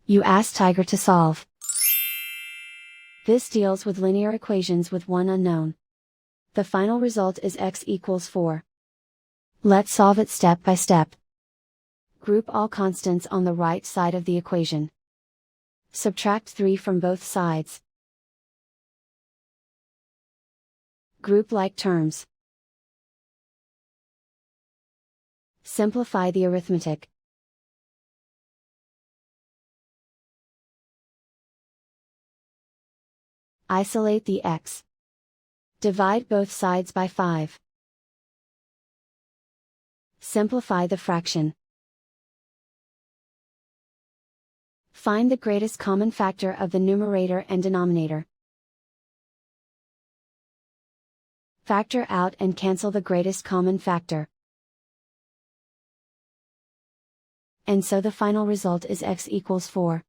You ask Tiger to solve. This deals with linear equations with one unknown. The final result is x equals 4. Let's solve it step by step. Group all constants on the right side of the equation. Subtract 3 from both sides. Group like terms. Simplify the arithmetic. Isolate the x. Divide both sides by 5. Simplify the fraction. Find the greatest common factor of the numerator and denominator. Factor out and cancel the greatest common factor. And so the final result is x equals 4.